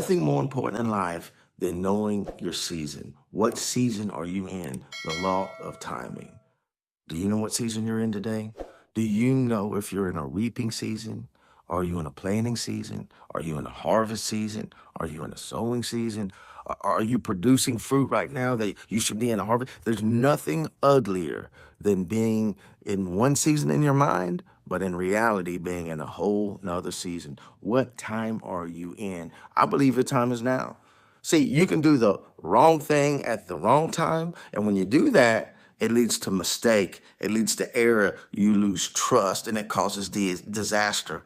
Nothing more important in life than knowing your season. What season are you in? The law of timing. Do you know what season you're in today? Do you know if you're in a reaping season? Are you in a planting season? Are you in a harvest season? Are you in a sowing season? Are you producing fruit right now that you should be in a harvest? There's nothing uglier than being in one season in your mind, but in reality being in a whole nother season. What time are you in? I believe the time is now. See, you can do the wrong thing at the wrong time. And when you do that, it leads to mistake. It leads to error. You lose trust and it causes disaster.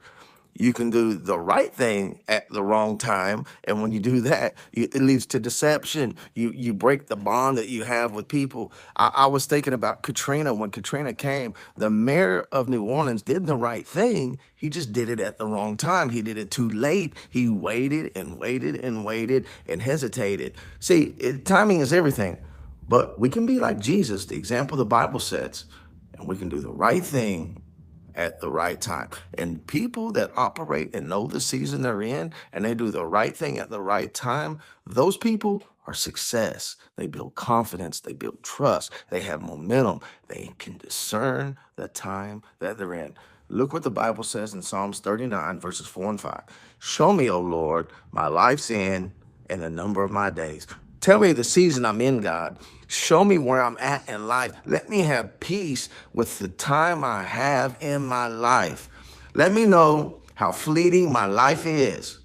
You can do the right thing at the wrong time. And when you do that, it leads to deception. You break the bond that you have with people. I was thinking about Katrina. When Katrina came, the mayor of New Orleans did the right thing. He just did it at the wrong time. He did it too late. He waited and waited and waited and hesitated. See, timing is everything. But we can be like Jesus, the example the Bible sets, and we can do the right thing at the right time. And people that operate and know the season they're in and they do the right thing at the right time, those people are success. They build confidence, they build trust, they have momentum, they can discern the time that they're in. Look what the Bible says in Psalms 39, verses 4 and 5. Show me, O Lord, my life's end and the number of my days. Tell me the season I'm in, God. Show me where I'm at in life. Let me have peace with the time I have in my life. Let me know how fleeting my life is.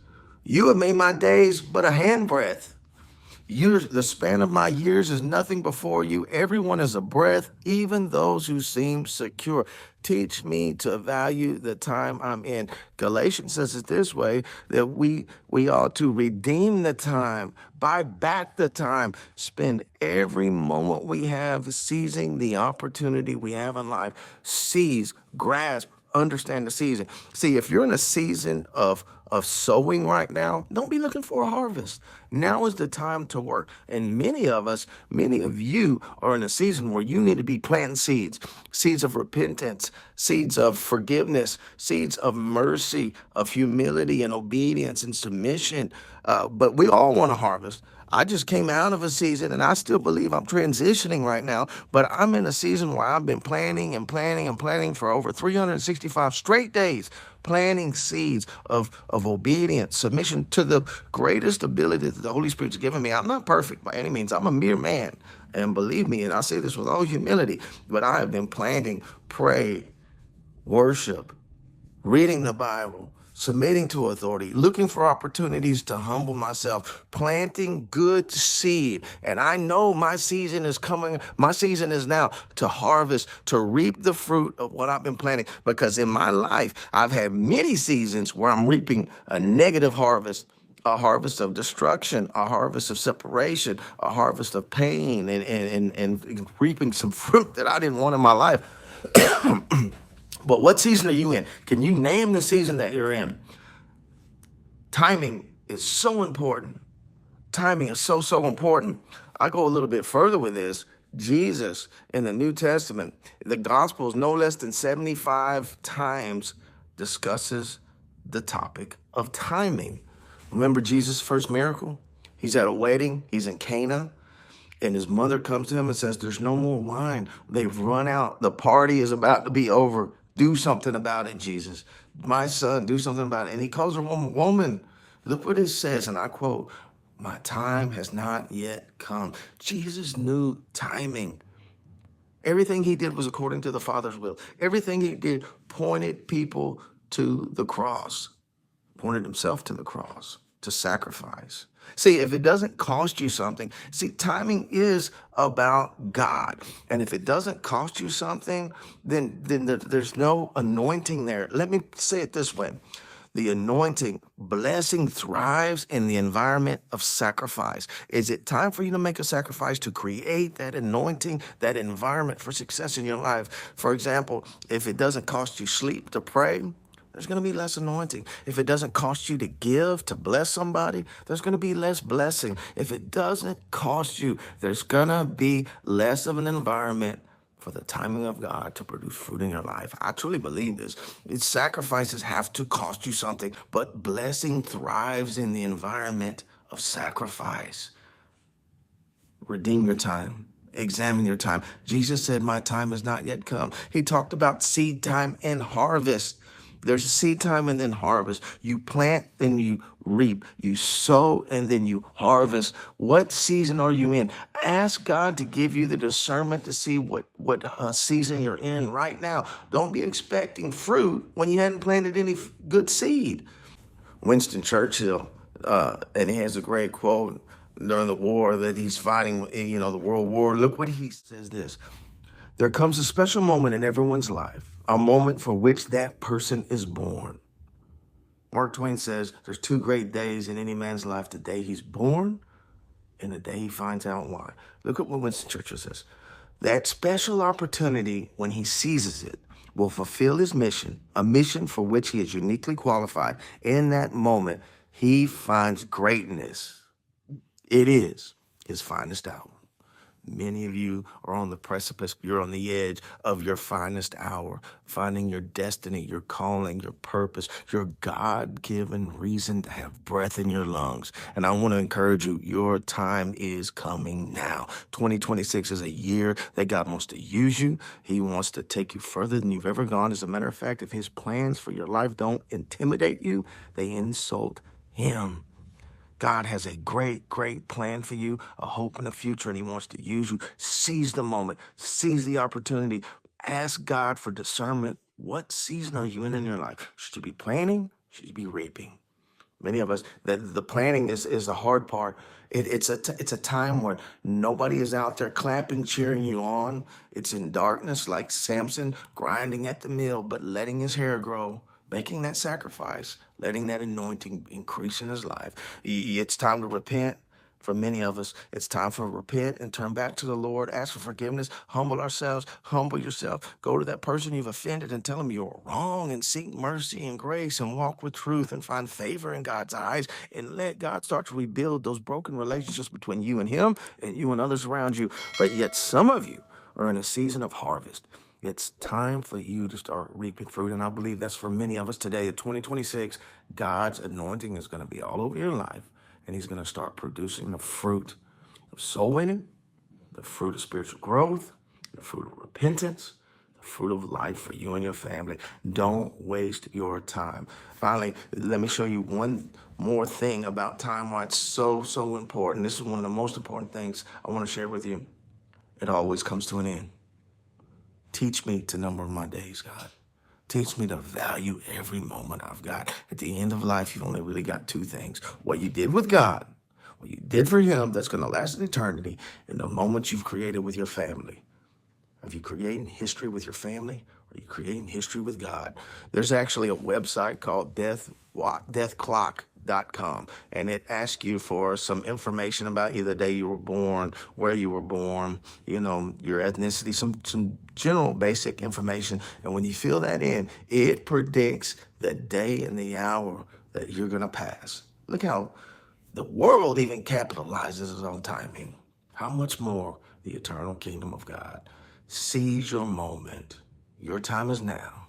You have made my days but a handbreadth. The span of my years is nothing before you. Everyone is a breath, even those who seem secure. Teach me to value the time I'm in. Galatians says it this way, that we ought to redeem the time, buy back the time, spend every moment we have seizing the opportunity we have in life. Seize, grasp, understand the season. See, if you're in a season of sowing right now, don't be looking for a harvest. Now is the time to work. And many of you are in a season where you need to be planting seeds, seeds of repentance, seeds of forgiveness, seeds of mercy, of humility and obedience and submission. But we all want to harvest. I just came out of a season and I still believe I'm transitioning right now, but I'm in a season where I've been planning and planning and planning for over 365 straight days, planting seeds of obedience, submission to the greatest ability that the Holy Spirit's given me. I'm not perfect by any means. I'm a mere man. And believe me, and I say this with all humility, but I have been planting, pray, worship, reading the Bible, submitting to authority, looking for opportunities to humble myself, planting good seed. And I know my season is coming. My season is now to harvest, to reap the fruit of what I've been planting. Because in my life, I've had many seasons where I'm reaping a negative harvest. A harvest of destruction, a harvest of separation, a harvest of pain, and reaping some fruit that I didn't want in my life. But what season are you in? Can you name the season that you're in? Timing is so important. Timing is so, so important. I go a little bit further with this. Jesus in the New Testament, the Gospels no less than 75 times discusses the topic of timing. Remember Jesus' first miracle? He's at a wedding. He's in Cana. And his mother comes to him and says, there's no more wine. They've run out. The party is about to be over. Do something about it, Jesus. My son, do something about it. And he calls her woman. Look what it says, and I quote, my time has not yet come. Jesus knew timing. Everything he did was according to the Father's will. Everything he did pointed people to the cross, pointed himself to the cross, to sacrifice. See, if it doesn't cost you something, see, timing is about God. And if it doesn't cost you something, then there's no anointing there. Let me say it this way. The anointing, blessing thrives in the environment of sacrifice. Is it time for you to make a sacrifice to create that anointing, that environment for success in your life? For example, if it doesn't cost you sleep to pray, there's going to be less anointing. If it doesn't cost you to give, to bless somebody, there's going to be less blessing. If it doesn't cost you, there's going to be less of an environment for the timing of God to produce fruit in your life. I truly believe this. Its sacrifices have to cost you something, but blessing thrives in the environment of sacrifice. Redeem your time. Examine your time. Jesus said, my time has not yet come. He talked about seed time and harvest. There's seed time and then harvest. You plant, then you reap. You sow, and then you harvest. What season are you in? Ask God to give you the discernment to see what season you're in right now. Don't be expecting fruit when you hadn't planted any good seed. Winston Churchill, and he has a great quote during the war that he's fighting, the World War. Look what he says this. There comes a special moment in everyone's life, a moment for which that person is born. Mark Twain says there's two great days in any man's life, the day he's born and the day he finds out why. Look at what Winston Churchill says. That special opportunity, when he seizes it, will fulfill his mission, a mission for which he is uniquely qualified. In that moment, he finds greatness. It is his finest hour. Many of you are on the precipice. You're on the edge of your finest hour, finding your destiny, your calling, your purpose, your God-given reason to have breath in your lungs. And I want to encourage you, your time is coming now. 2026 is a year that God wants to use you. He wants to take you further than you've ever gone. As a matter of fact, if his plans for your life don't intimidate you, they insult him. God has a great, great plan for you, a hope in the future, and he wants to use you. Seize the moment, seize the opportunity. Ask God for discernment. What season are you in your life? Should you be planting? Should you be reaping? Many of us, the planning is the hard part. It's a time where nobody is out there clapping, cheering you on. It's in darkness, like Samson grinding at the mill, but letting his hair grow, making that sacrifice, letting that anointing increase in his life. It's time to repent. For many of us, it's time for repent and turn back to the Lord, ask for forgiveness, humble ourselves, humble yourself, go to that person you've offended and tell them you're wrong and seek mercy and grace and walk with truth and find favor in God's eyes and let God start to rebuild those broken relationships between you and him and you and others around you. But yet some of you are in a season of harvest. It's time for you to start reaping fruit. And I believe that's for many of us today. In 2026, God's anointing is going to be all over your life. And he's going to start producing the fruit of soul winning, the fruit of spiritual growth, the fruit of repentance, the fruit of life for you and your family. Don't waste your time. Finally, let me show you one more thing about time, why it's so, so important. This is one of the most important things I want to share with you. It always comes to an end. Teach me to number my days, God. Teach me to value every moment I've got. At the end of life, you've only really got two things. What you did with God, what you did for him that's going to last an eternity, and the moments you've created with your family. Are you creating history with your family? Or are you creating history with God? There's actually a website called deathclock.com, and it asks you for some information about you, the day you were born, where you were born, your ethnicity, some general basic information. And when you fill that in, it predicts the day and the hour that you're going to pass. Look how the world even capitalizes on timing. How much more the eternal kingdom of God? Seize your moment. Your time is now.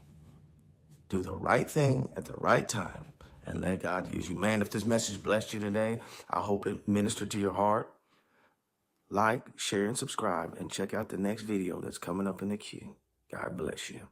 Do the right thing at the right time and let God use you. Man, if this message blessed you today, I hope it ministered to your heart. Like, share, and subscribe, and check out the next video that's coming up in the queue. God bless you.